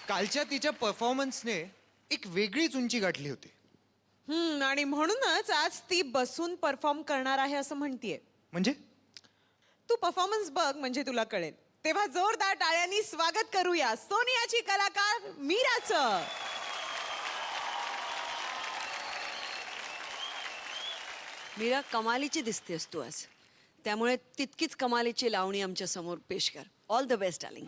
कालच्या तिच्या परफॉर्मन्सने एक वेगळीच उंची गाठली होती. आणि म्हणूनच आज ती बसून परफॉर्म करणार आहे असं म्हणतीये. म्हणजे तू परफॉर्मन्स बघ म्हणजे तुला कळेल. तेव्हा जोरदार टाळ्यांनी स्वागत करूया सोनियाची कलाकार मीराचं. मीरा कमालीची दिसतेस तू आज, त्यामुळे तितकीच कमालीची लावणी आमच्या समोर पेश कर. All the best darling.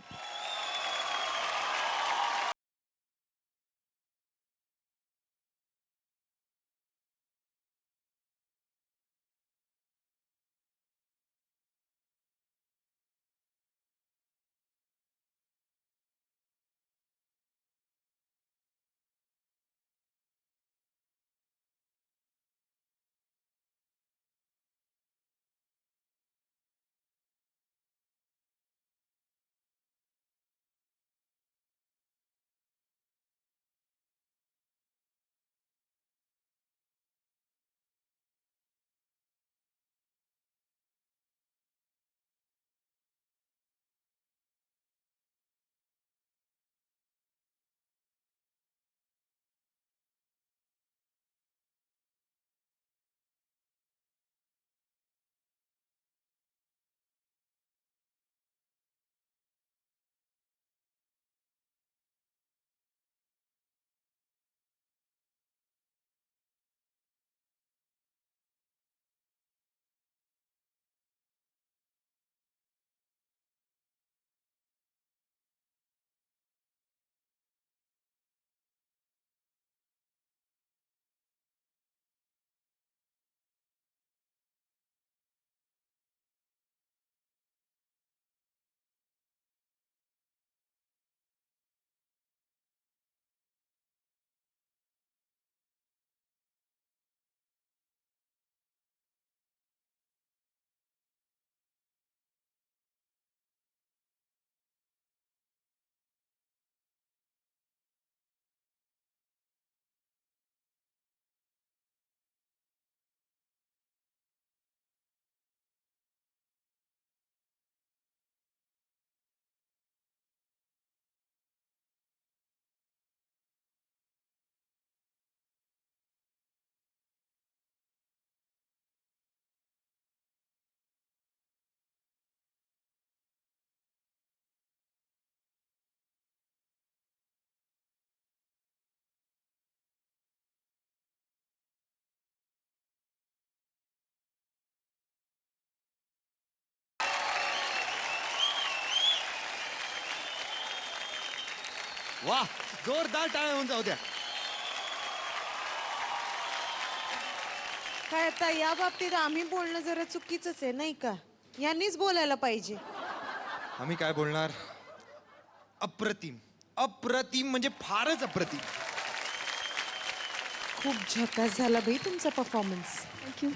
वा, जोरदार टाळ्या होऊन जाऊ द्या. काय आता या बाबतीत आम्ही बोलणं जरा चुकीचंच आहे नाही का? यांनीच बोलायला पाहिजे. आम्ही काय बोलणार? अप्रतिम, अप्रतिम म्हणजे फारच अप्रतिम. खूप झकास झाला भाई तुमचा परफॉर्मन्स. थँक्यू.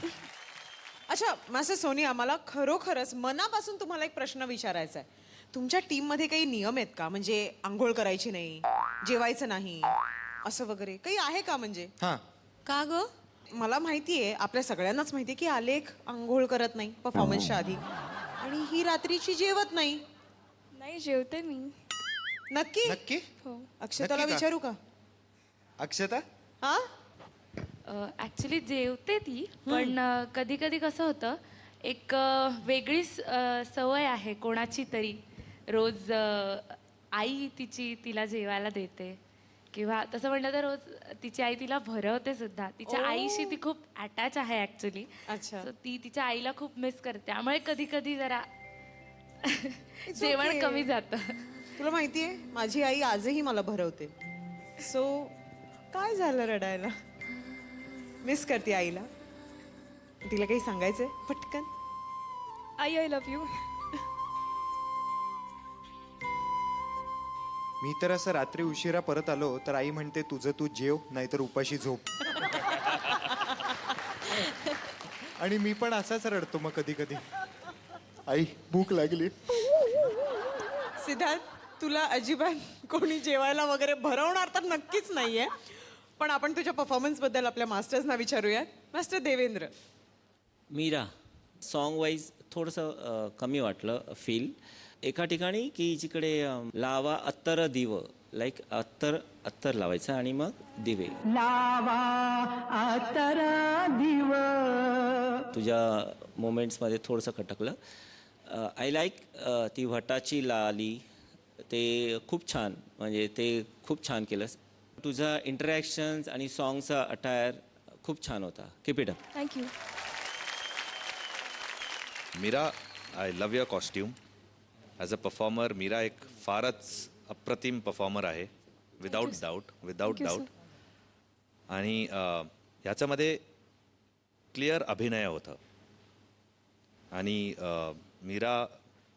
अच्छा मास्टर सोनिया, मला खरोखरच मनापासून तुम्हाला एक प्रश्न विचारायचा आहे. तुमच्या टीम मध्ये काही नियम आहेत का? म्हणजे आंघोळ करायची नाही, जेवायचं नाही, असं वगैरे काही आहे का? म्हणजे हा, का ग? मला माहितीये, आपल्या सगळ्यांनाच माहितीये की आलेख आंघोळ करत नाही परफॉर्मन्सच्या आधी, आणि ही रात्रीची जेवत नाही. नाही जेवते मी. नक्की? नक्की? हो. अक्षताला नक्की का? विचारू का? अक्षता? हा, ॲक्च्युली जेवते ती, पण कधी कधी कसं होतं, एक वेगळीच सवय आहे कोणाची तरी. रोज आई तिला जेवायला देते, किंवा तसं म्हटलं तर रोज तिची आई तिला भरवते सुद्धा. तिच्या आईशी ती खूप अटॅच आहे ॲक्च्युली. अच्छा. सो ती तिच्या आईला खूप मिस करते, त्यामुळे कधी कधी जरा It's जेवण okay. कमी जातं. तुला माहितीये माझी आई आजही मला भरवते. सो काय झालं रडायला? मिस करते आईला. तिला काही सांगायचंय पटकन? आई आय लव्ह यू. मी तर असं रात्री उशिरा परत आलो तर आई म्हणते तुझं तू जेव, नाहीतर उपाशी झोप. आणि मी पण असाच रडतो मग कधी कधी. आई भूक लागली. सिद्धार्थ, तुला अजिबात कोणी जेवायला वगैरे भरवणार तर नक्कीच नाहीये. पण आपण तुझ्या परफॉर्मन्स बद्दल आपल्या मास्टर्सना विचारूया. Master Devendra, Meera song wise थोडंसं कमी वाटलं फील. एका ठिकाणी की जिकडे लावा अत्तर दिव, लाईक अत्तर लावायचं आणि मग दिवे. तुझ्या मोमेंट्समध्ये थोडंसं खटकलं. आय लाईक ती भटाची लाली, ते खूप छान, म्हणजे ते खूप छान केलंस. तुझा इंटरॅक्शन्स आणि सॉन्गचा अटायर खूप छान होता. Keep it up. Thank you. Meera, I love your costume. As a performer Meera एक फारच अप्रतिम परफॉर्मर आहे, विदाऊट Thank you, डाऊट. आणि ह्याच्यामध्ये क्लिअर अभिनय होतं आणि Meera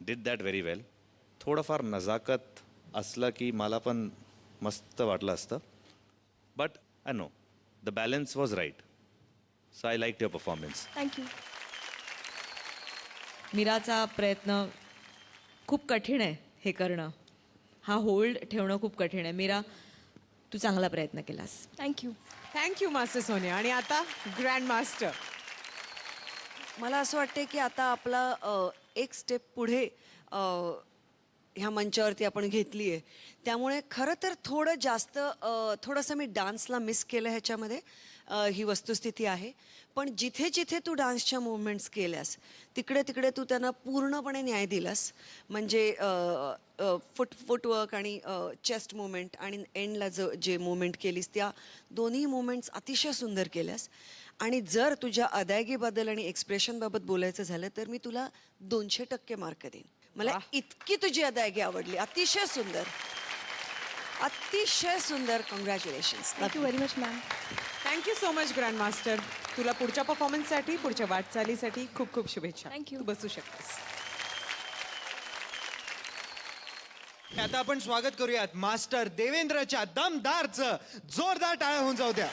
did that very well. थोडंफार नजाकत असलं की मला पण मस्त वाटलं असतं, but I know the balance was right. So I like your performance. Thank you. मीराचा प्रयत्न खूप कठीण आहे हे करणं. हा होल्ड ठेवणं खूप कठीण आहे. मीरा, तू चांगला प्रयत्न केलास. थँक्यू. Thank you master Sonia. आणि आता ग्रँड मास्टर. मला असं वाटते की आता आपला एक स्टेप पुढे ह्या मंचावरती आपण घेतली आहे. त्यामुळे खरं तर थोडंसं मी डान्सला मिस केलं ह्याच्यामध्ये, ही वस्तुस्थिती आहे. पण जिथे जिथे तू डान्सच्या मुवमेंट्स केल्यास तिकडे तिकडे तू त्यांना पूर्णपणे न्याय दिलास. म्हणजे फुटवर्क आणि चेस्ट मुवमेंट आणि एंडला जे मुवमेंट केलीस त्या दोन्ही मुवमेंट्स अतिशय सुंदर केल्यास. आणि जर तुझ्या अदायगीबद्दल आणि एक्सप्रेशनबाबत बोलायचं झालं तर मी तुला 200% मार्क देईन. मला इतकी तुझी अदायगी आवडली. अतिशय सुंदर, अतिशय सुंदर. Congratulations. Thank you very much ma'am. Thank you so much grand master. तुला पुढच्या परफॉर्मन्ससाठी, पुढच्या वाटचालीसाठी खूप खूप शुभेच्छा. Thank you. तू बसू शकतेस. आता आपण स्वागत करूयात मास्टर देवेंद्रच्या दमदारचं. जोरदार टाळ्या होऊन जाऊ द्या.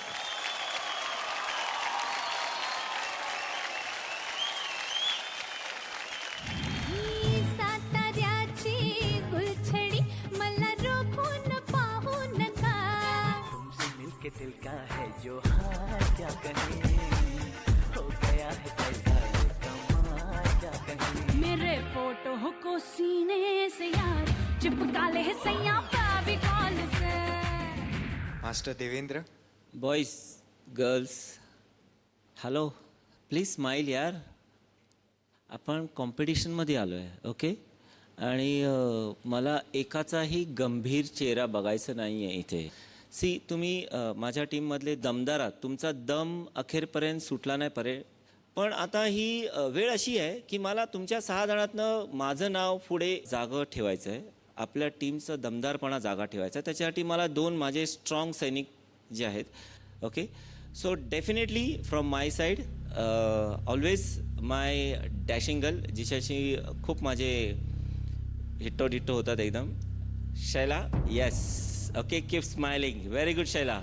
ही साताऱ्याची गुलछडी मला रोखून पाहू नका. तुमसे मिलके दिल का है जो हाल क्या कहे, हो गया है पैदा ये कमाल क्या कहे. मेरे फोटो को सीने से यार चिपका ले सैया फेविकॉल से. Master Devendra, boys, girls, hello, please smile यार. आपण कॉम्पिटिशनमध्ये आलो आहे, ओके. आणि मला एकाचाही गंभीर चेहरा बघायचा नाही आहे इथे. सी, तुम्ही माझ्या टीममधले दमदार आहात. तुमचा दम अखेरपर्यंत सुटला नाही परे. पण आता ही वेळ अशी आहे की मला तुमच्या 6 जणातनं माझं नाव पुढे जागं ठेवायचं आहे. आपल्या टीमचं दमदारपणा जागा ठेवायचा. त्याच्यासाठी मला 2 माझे स्ट्रॉंग सैनिक जे आहेत. Okay, so definitely from my side always my dashing girl, जिच्याशी खूप माझे हिट्टो डिट्टो होतात एकदम, Shaila. Yes, okay, keep smiling. Very good Shaila.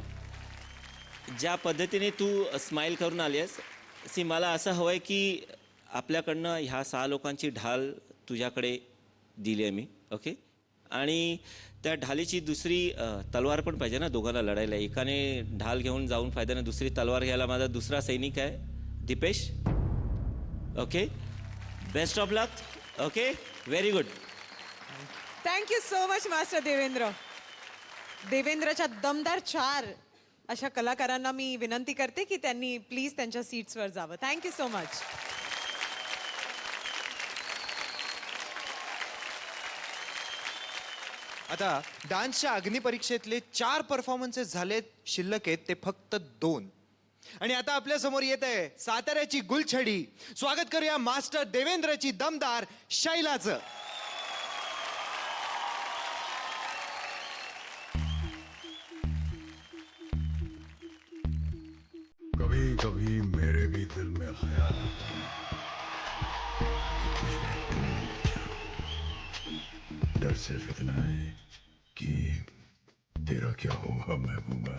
ज्या पद्धतीने तू स्माइल करून आली आहेस, मला असं हवं आहे की आपल्याकडनं ह्या 6 लोकांची ढाल तुझ्याकडे दिली आहे मी. ओके, आणि त्या ढालीची दुसरी तलवार पण पाहिजे ना दोघांना लढायला. एकाने ढाल घेऊन जाऊन फायदा नाही, दुसरी तलवार घ्यायला माझा दुसरा सैनिक आहे Dipesh. Okay, best of luck. Okay, very good. Thank you so much master Devendra. देवेंद्रच्या दमदार 4 अशा कलाकारांना मी विनंती करते की त्यांनी प्लीज त्यांच्या सीट्सवर जावं. Thank you so much. आता डान्सच्या अग्निपरीक्षेतले 4 परफॉर्मन्सेस झालेत, शिल्लक आहेत ते फक्त 2. आणि आता आपल्या समोर येत आहे साताऱ्याची गुलछडी. स्वागत करूया मास्टर देवेंद्रची दमदार शैलाचं. कभी कभी मेरे भी दिल में ख्याल डर सिर्फ इतना है कि तेरा क्या होगा महबूबा.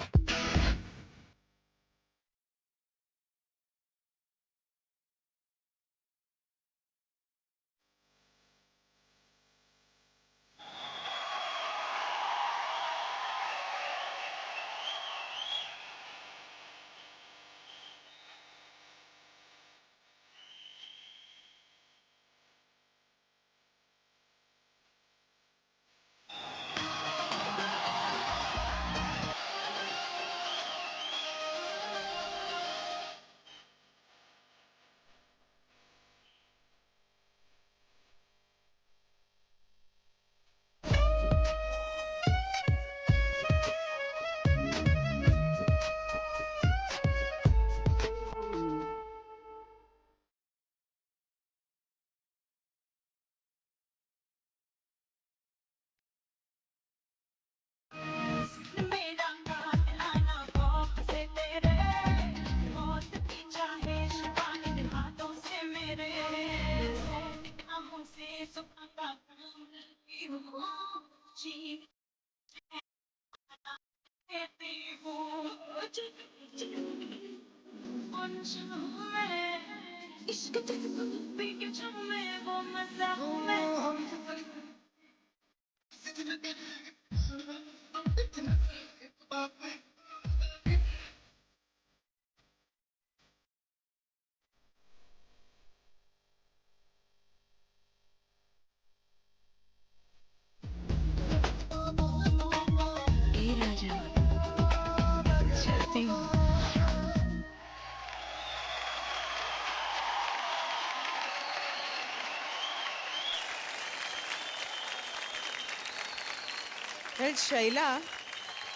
शैला,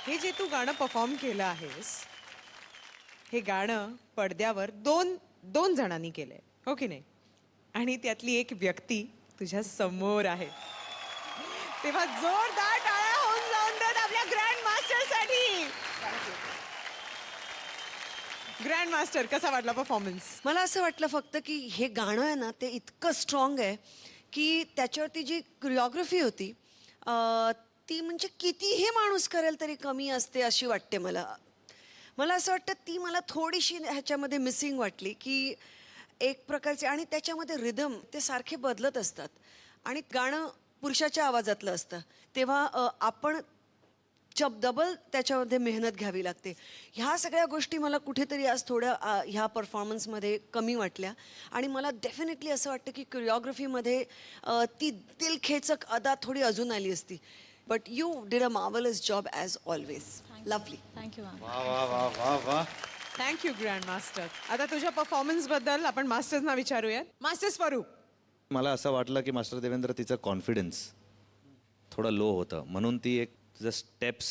हे जे तू गाणं परफॉर्म केलं आहेस, हे गाणं पडद्यावर दोन जणांनी केलंय, हो की नाही? आणि त्यातली एक व्यक्ती तुझ्या समोर आहे. तेव्हा जोरदार टाळ्या होऊन जाऊन देत आपल्या ग्रँड मास्टरसाठी. ग्रँड मास्टर, कसा वाटला परफॉर्मन्स? मला असं वाटलं फक्त की हे गाणं आहे ना, ते इतकं स्ट्रॉंग आहे की त्याच्यावरती जी कोरिओग्राफी होती ती म्हणजे कितीही माणूस करेल तरी कमी असते अशी वाटते मला. मला असं वाटतं ती मला थोडीशी ह्याच्यामध्ये मिसिंग वाटली की एक प्रकारचे, आणि त्याच्यामध्ये रिदम ते सारखे बदलत असतात आणि गाणं पुरुषाच्या आवाजातलं असतं, तेव्हा आपण डबल त्याच्यामध्ये मेहनत घ्यावी लागते. ह्या सगळ्या गोष्टी मला कुठेतरी आज थोड्या ह्या परफॉर्मन्समध्ये कमी वाटल्या. आणि मला डेफिनेटली असं वाटतं की कोरिओग्राफीमध्ये ती दिलखेचक अदा थोडी अजून आली असती. But you did a marvellous job as always. Lovely. Thank you ma'am. वा वा वा वा वा. Thank you grand master. आता तुझ्या परफॉर्मन्स बद्दल आपण मास्टर्सना विचारूयात. मास्टर स्वरूप, मला असं वाटलं की मास्टर देवेंद्र तिचं कॉन्फिडन्स थोडं लो होतं, म्हणून ती एक तुझं स्टेप्स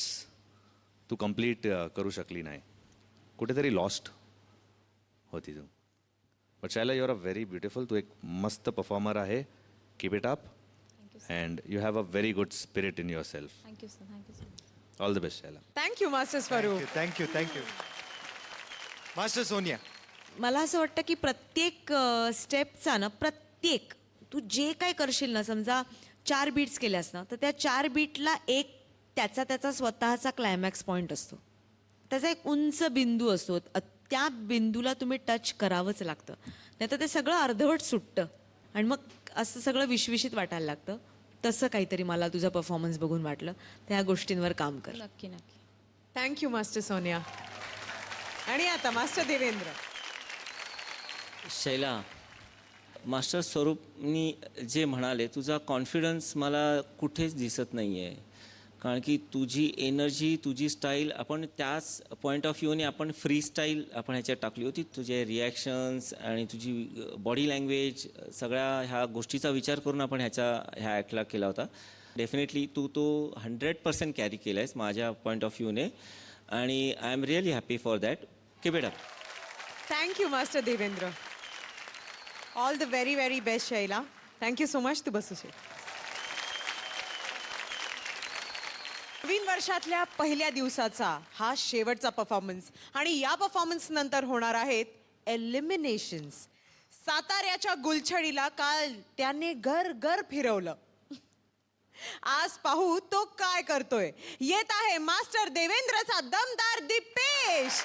तू कम्प्लीट करू शकली नाही, कुठेतरी लॉस्ट होती तू. But Shaila, you are a very beautiful. तू एक मस्त परफॉर्मर आहे. Keep it up. And you have a very good spirit in yourself. Thank you sir, thank you sir. All the best Shaila. Thank you master Swaroop. Thank you master Sonia. मला असं वाटतं की प्रत्येक स्टेपचा ना, प्रत्येक तू जे काय करशील ना, समजा 4 बीट्स केल्यास ना, तर त्या 4 बीटला एक त्याचा स्वतःचा क्लायमॅक्स पॉईंट असतो. त्याचा एक उंच बिंदू असतो. त्या बिंदूला तुम्ही टच करावंच लागतं, नाही तर ते सगळं अर्धवट सुटतं आणि मग असं सगळं विश्विषित वाटायला लागतं. तसं काहीतरी मला तुझा परफॉर्मन्स बघून वाटलं. त्या गोष्टींवर काम कर. नक्की नक्की. Thank you master Sonia. आणि आता मास्टर देवेंद्र. शैला, मास्टर स्वरूपनी जे म्हणाले, तुझा कॉन्फिडन्स मला कुठेच दिसत नाही आहे. कारण की तुझी एनर्जी, तुझी स्टाईल, आपण त्याच पॉईंट ऑफ व्ह्यूने आपण फ्री स्टाईल आपण ह्याच्यात टाकली होती. तुझे रिॲक्शन्स आणि तुझी बॉडी लँग्वेज, सगळ्या ह्या गोष्टीचा विचार करून आपण ह्या ॲक्टला केला होता. डेफिनेटली तू तो 100% कॅरी केला आहेस माझ्या पॉईंट ऑफ व्ह्यूने, आणि I am really happy for that. Keep it up. Thank you master Devendra. All the very very best Shaila. Thank you so much. तू बसू शक. नवीन वर्षातल्या पहिल्या दिवसाचा हा शेवटचा परफॉर्मन्स, आणि या परफॉर्मन्स नंतर होणार आहेत एलिमिनेशन्स. साताऱ्याच्या गुलछडीला काल त्याने घर घर फिरवलं. आज पाहू तो काय करतोय. येत आहे मास्टर देवेंद्रचा दमदार Dipesh.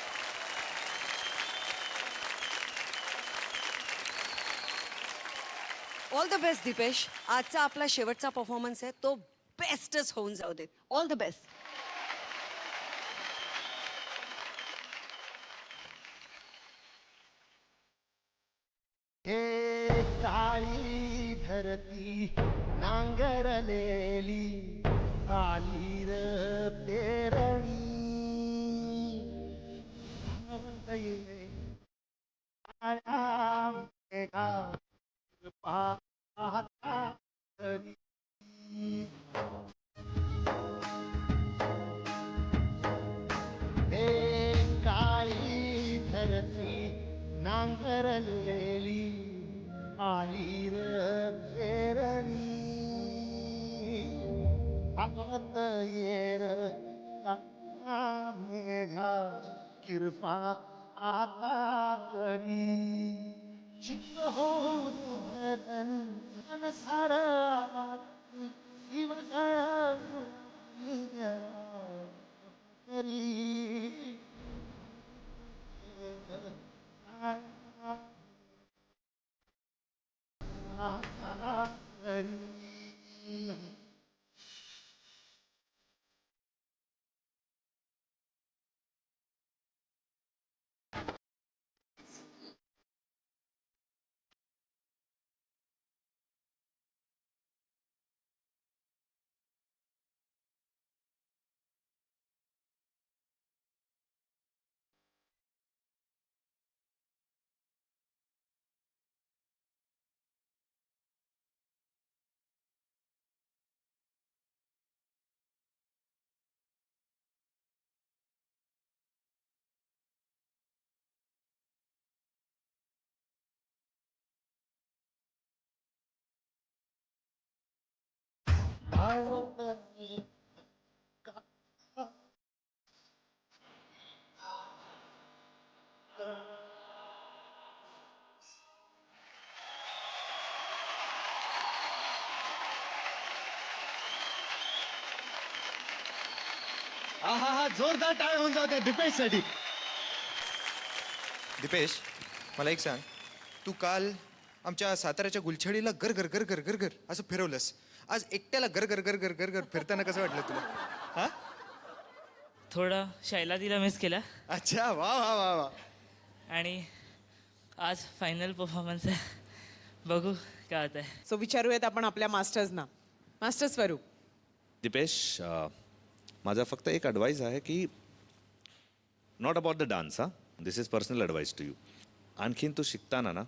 All the best Deepesh. आजचा आपला शेवटचा परफॉर्मन्स आहे, तो बेस्टच होऊन जाऊ देत. All the best. हे काळी धरती नांगरलेली आली र पेरणी पाहता तरी हे काळी धरती नांगरलेली आली र पेरणी हात येर मेघा कृपा आता करी चित्त हो सारा हा जोरदार टाळ होऊन जाऊ त्या दीपेश साठी. दीपेश, मला एक सांग, तू काल आमच्या साताऱ्याच्या गुलछडीला गर गर गर गर गर गर असं फिरवलंस. आज एकट्याला गर गर गर गर गर गर फिरताना कसं वाटलं तुला? हा, थोडं शैला तिला मिस केला, अच्छा, वा वा वा वा. आणि आज फायनल परफॉर्मन्स आहे, बघू काय होत आहे. सो विचारूयात आपण आपल्या मास्टर्सना. मास्टर स्वरूप. दिपेश, माझा फक्त एक ॲडवाईस आहे की not about the dance. This is personal advice to you. आणखीन तू शिकताना ना,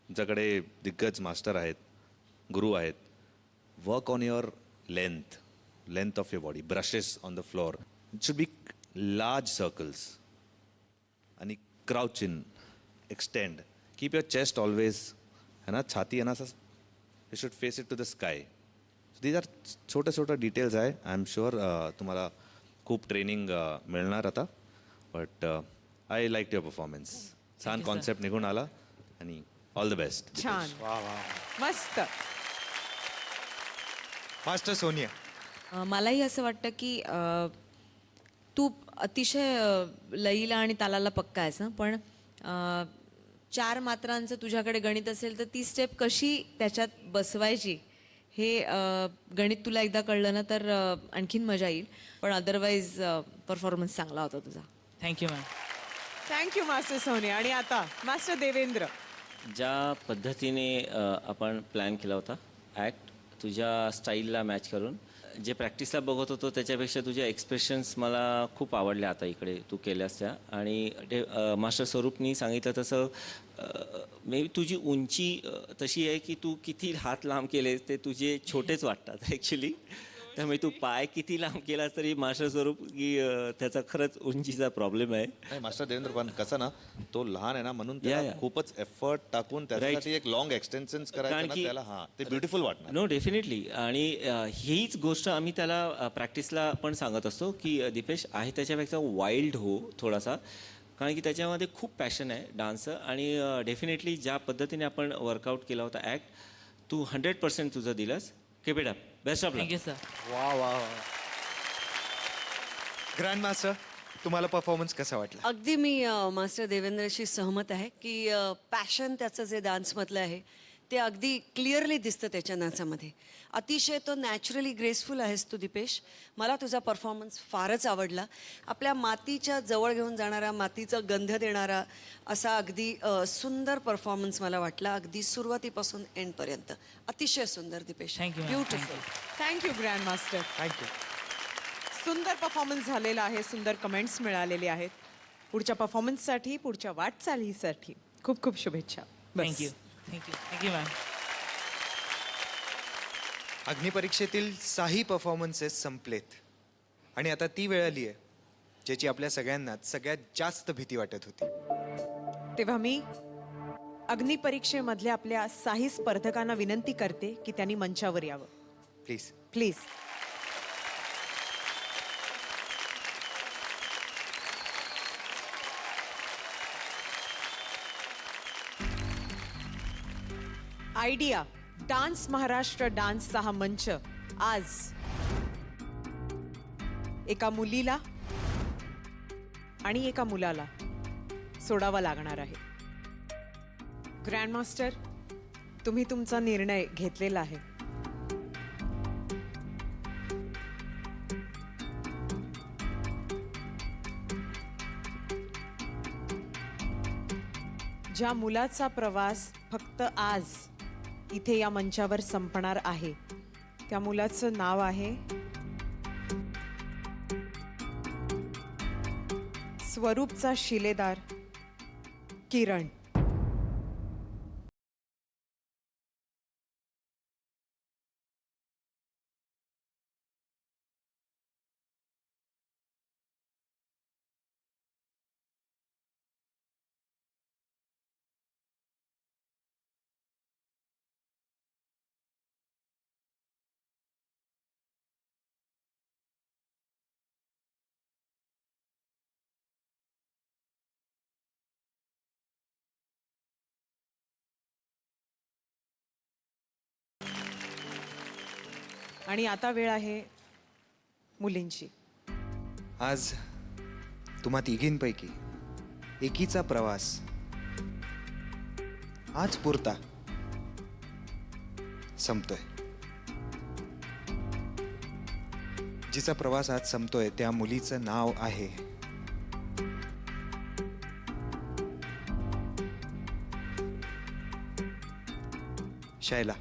तुमच्याकडे दिग्गज मास्टर आहेत, गुरु आहेत. Work on your length of your body. Brushes on the floor. It should be large circles. आणि crouch in, extend, keep your chest always, है ना, छाती आहे ना असं you should face it to the sky. These are छोट्या details आहे. I am sure तुम्हाला खूप ट्रेनिंग मिळणार आता. But I like your performance. छान कॉन्सेप्ट निघून आला आणि ऑल द बेस्ट. छान, मस्त. मास्टर सोनिया, मलाही असं वाटतं की तू अतिशय लईला आणि तालाला पक्का आहेस ना, पण 4 मात्रांचं तुझ्याकडे गणित असेल तर ती स्टेप कशी त्याच्यात बसवायची हे गणित तुला एकदा कळलं ना तर आणखीन मजा येईल. पण अदरवाईज परफॉर्मन्स चांगला होता तुझा. Thank you ma'am. Thank you master Sonia. आणि आता मास्टर देवेंद्र. ज्या पद्धतीने आपण प्लॅन केला होता ॲक्ट तुझ्या स्टाईलला मॅच करून, जे प्रॅक्टिसला बघत होतो त्याच्यापेक्षा तुझ्या एक्सप्रेशन्स मला खूप आवडल्या आता इकडे तू केल्यास त्या. आणि मास्टर स्वरूपनी सांगितलं तसं मे बी तुझी उंची तशी आहे की तू किती हात लांब केलेस ते तुझे छोटेच वाटतात ॲक्च्युली. त्यामुळे तू पाय किती लांब केलास तरी मास्टर स्वरूप की त्याचा खरंच उंचीचा प्रॉब्लेम आहे. नाही मास्टर देवेंद्र, पण कसं ना तो लहान आहे ना म्हणून त्याला खूपच एफर्ट टाकून त्यासाठी एक लॉंग एक्सटेन्शन करायचं ना त्याला. हां, ते ब्युटिफुल वाटणार. No definitely. आणि हीच गोष्ट आम्ही त्याला प्रॅक्टिसला पण सांगत असतो की दीपेश आहे त्याच्यापेक्षा वाईल्ड हो थोडासा, कारण की त्याच्यामध्ये खूप पॅशन आहे डान्सचं. आणि डेफिनेटली ज्या पद्धतीने आपण वर्कआउट केला होता ॲक्ट तू 100% तुझं दिलंस. Keep it up. Best of luck. Thank you sir. वा. ग्रँड मास्टर, तुम्हाला परफॉर्मन्स कसा वाटला? अगदी मी मास्टर देवेंद्रशी सहमत आहे की पॅशन त्याचं जे डान्समधलं आहे ते अगदी क्लिअरली दिसतं त्याच्या नाचामध्ये. अतिशय तो नॅचरली ग्रेसफुल आहेस तू दीपेश. मला तुझा परफॉर्मन्स फारच आवडला. आपल्या मातीच्या जवळ घेऊन जाणारा, मातीचा गंध देणारा असा अगदी सुंदर परफॉर्मन्स मला वाटला. अगदी सुरुवातीपासून एंडपर्यंत अतिशय सुंदर Deepesh. Thank you, ma'am. Beautiful. Thank you grand master. Thank you. सुंदर परफॉर्मन्स झालेला आहे. सुंदर कमेंट्स मिळालेले आहेत. पुढच्या परफॉर्मन्ससाठी, पुढच्या वाटचालीसाठी खूप खूप शुभेच्छा. बस. Thank you ma'am. अग्निपरीक्षेतील 6 परफॉर्मन्सेस संपलेत आणि आता ती वेळ आली आहे ज्याची आपल्या सगळ्यांनाच सगळ्यात जास्त भीती वाटत होती. तेव्हा मी अग्निपरीक्षेमधल्या आपल्या 6 स्पर्धकांना विनंती करते की त्यांनी मंचावर यावं. Please. Please. Idea dance Maharashtra डान्सचा हा मंच आज एका मुलीला आणि एका मुलाला सोडावा लागणार आहे. ग्रँडमास्टर, तुम्ही तुमचा निर्णय घेतलेला आहे. ज्या मुलाचा प्रवास फक्त आज इथे या मंचावर संपणार आहे त्या मुलाचं नाव आहे स्वरूपचा शिलेदार किरण. आणि आता वेळ आहे मुलींची. आज तुम्हा तिघींपैकी एकीचा प्रवास आज पुरता संपतोय. जिचा प्रवास आज संपतोय त्या मुलीचं नाव आहे शैला.